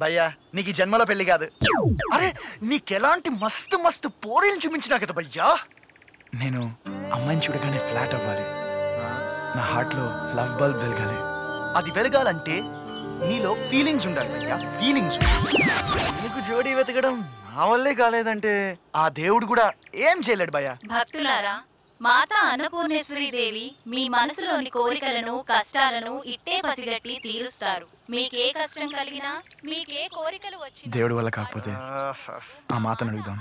భయ్యా నీకు ఈ జన్మలో పెళ్లి కాదు. అరే నీకెలాంటి మస్తు మస్తు పోరీలు చూపించినా కదా భయ్యా. నేను అమ్మాయిని చూడగానే ఫ్లాట్ అవ్వాలి, నా హార్ట్ లో లవ్ బల్బ్ వెలగాలి. అది వెలగాలంటే నీలో ఫీలింగ్స్ ఉండాలి భయ్యా, ఫీలింగ్స్. నీకు జోడీ వెతకడం నా వల్లే కాలేదంటే ఆ దేవుడు కూడా ఏం చేయలేడు భయ్యా. భక్తులారా, మాతా అన్నపూర్ణేశ్వరి దేవి మీ మనసులోని కోరికలను కష్టాలను ఇట్టే పసిగట్టి తీరుస్తారు. మీకే కష్టం కలిగినా మీకే కోరికలు వచ్చి దేవుడి వల్ల కాకపోతే ఆ మాతను అడుగుదాం.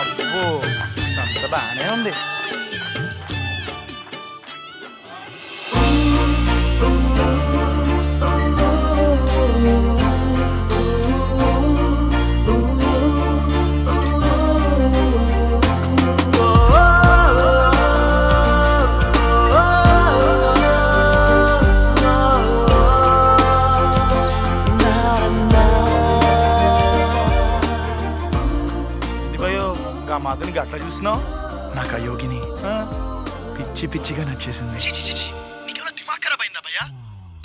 అబ్బో సంత బానే ఉంది. మాధునికి అట్లా చూసినావు? నాకు ఆ యోగిని పిచ్చి పిచ్చిగా నచ్చేసింది.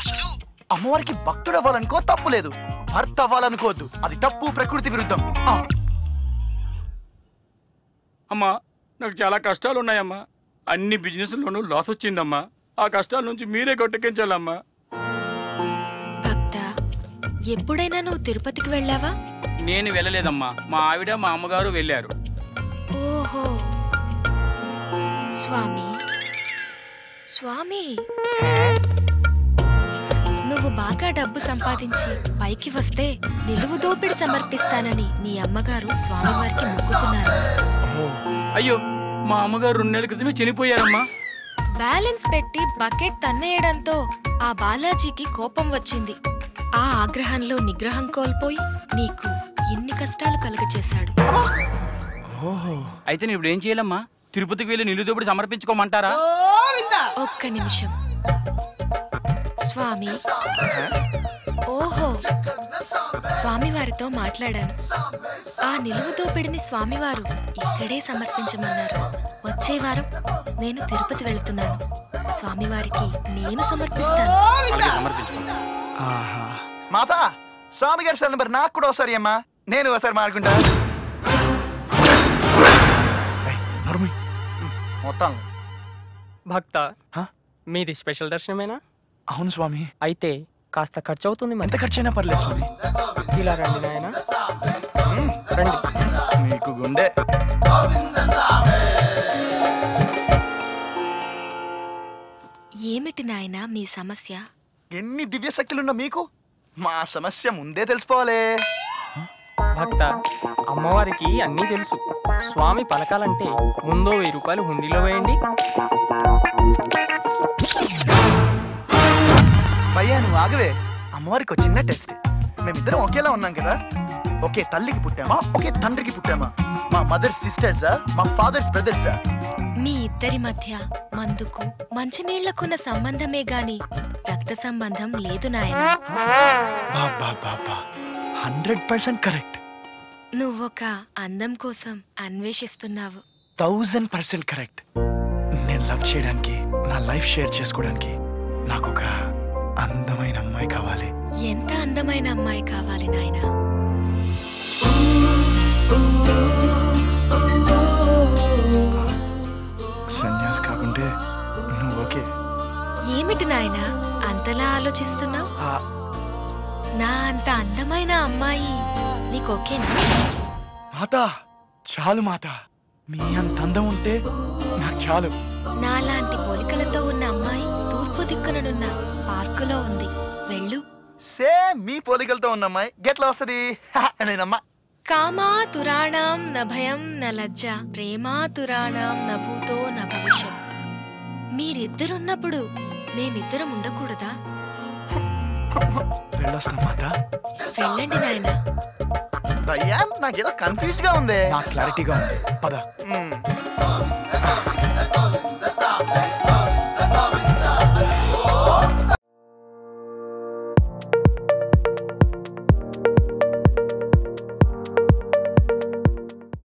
అసలు అమ్మవారికి భక్తుడు అవ్వాలనుకో తప్పు లేదు, భర్త అవ్వాలనుకోవద్దు, అది తప్పు, ప్రకృతి విరుద్ధం. అమ్మా నాకు చాలా కష్టాలు ఉన్నాయమ్మా, అన్ని బిజినెస్లోనూ లాస్ వచ్చిందమ్మా, ఆ కష్టాల నుంచి మీరే కొట్టకించాలమ్మా. భక్త, ఎప్పుడైనా నువ్వు తిరుపతికి వెళ్ళావా? నేను వెళ్ళలేదమ్మా, మా ఆవిడ మా అమ్మగారు వెళ్ళారు. ఓహో స్వామి, స్వామి నువ్వు బాగా డబ్బు సంపాదించి పైకి వస్తే నిలువు దోపిడి సమర్పిస్తానని నీ అమ్మగారు స్వామివారికి మొక్కుకున్నారు. అయ్యో, మా అమ్మగారు 2 నెలల క్రితమే చనిపోయారమ్మా. బ్యాలెన్స్ పెట్టి బకెట్ తన్నేయడంతో ఆ బాలాజీకి కోపం వచ్చింది. ఆ ఆగ్రహంలో నిగ్రహం కోల్పోయి నీకు ఎన్ని కష్టాలు కలుగచేశాడు. అయితే నేను ఇప్పుడు ఏం చేయాలమ్మా? తిరుపతికి వెళ్ళి నిలువు దోపిడి సమర్పించుకోమంటారా? ఒక్క నిమిషం స్వామి. ఓహో, స్వామివారితో మాట్లాడాను. ఆ నిలువు దోపిడిని స్వామివారు ఇక్కడే సమర్పించమన్నారు. వచ్చే వారం నేను తిరుపతి వెళ్తున్నాను, స్వామివారికి నేను సమర్పిస్తాను. మాతా, స్వామి గారి సెల్ నెంబర్ నాకు కూడా ఒకసారి అమ్మా, నేను ఒకసారి మారుకుంటా. మొత్తం భక్త, మీది స్పెషల్ దర్శనమేనా? అవును స్వామి. అయితే కాస్త ఖర్చు అవుతుంది. ఎంత ఖర్చు అయినా పర్లేదు స్వామి. ఇలా రండి నాయనా, రండి. మీకు గుండె. ఏమిటి నాయనా మీ సమస్య? ఎన్ని దివ్య శక్తులున్నా మీకు మా సమస్య ముందే తెలుసుకోవాలి. భక్త, అమ్మవారికి అన్నీ తెలుసు. స్వామి పలకాలంటే ముందో 1000 రూపాయలు హుండీలో వేయండి. భయ్యా నువ్వు ఆగవే, అమ్మవారికి ఒక చిన్న టెస్ట్. మేమిద్దరం ఒకేలా ఉన్నాం కదా, ఒకే తల్లికి పుట్టామా, ఒకే తండ్రికి పుట్టామా, మా మదర్ సిస్టర్సా, మా ఫాదర్స్ బ్రదర్సా? మీ ఇద్దరి మధ్య మందుకు మంచినీళ్లకున్న సంబంధమే గాని రక్త సంబంధం లేదు నాయనా. 100% కరెక్ట్. నువ్వొక అందం కోసం అన్వేషిస్తున్నావు. 1000% కరెక్ట్. నేను లవ్ చేయడానికి, నా లైఫ్ షేర్ చేసుకోవడానికి నాకు ఒక అందమైన అమ్మాయి కావాలి. ఎంత అందమైన అమ్మాయి కావాలి నాయనా? సన్యాసి కాకుంటే నువ్వు ఓకే? ఏమిటి నాయనా అంతలా ఆలోచిస్తున్నావు? నా అంత అందమైన అమ్మాయి నీకోకేనా? మాతా చాలు మాతా, మీ అంత అందం ఉంటే నాకు చాలు. నాలాంటి పోలికలతో ఉన్న అమ్మాయి తూర్పు దిక్కుననున్న పార్కులో ఉంది, వెళ్ళు. సేమ్ మీ పోలికలతో ఉన్న అమ్మాయి గెట్లా వస్తుంది? నేనమ్మా. కామాతురాణం న భయం న లజ్జ, ప్రేమాతురాణం న భూతో న భవిష్యత్. మీరిద్దరున్నప్పుడు మేమిద్దరం ఉండకూడదా? వెళ్ళొస్తా మాతా. వెళ్ళండి నాయనా. భయ్యా నాకేదో కన్ఫ్యూజ్ గా ఉంది. నాకు క్లారిటీగా ఉంది, పద.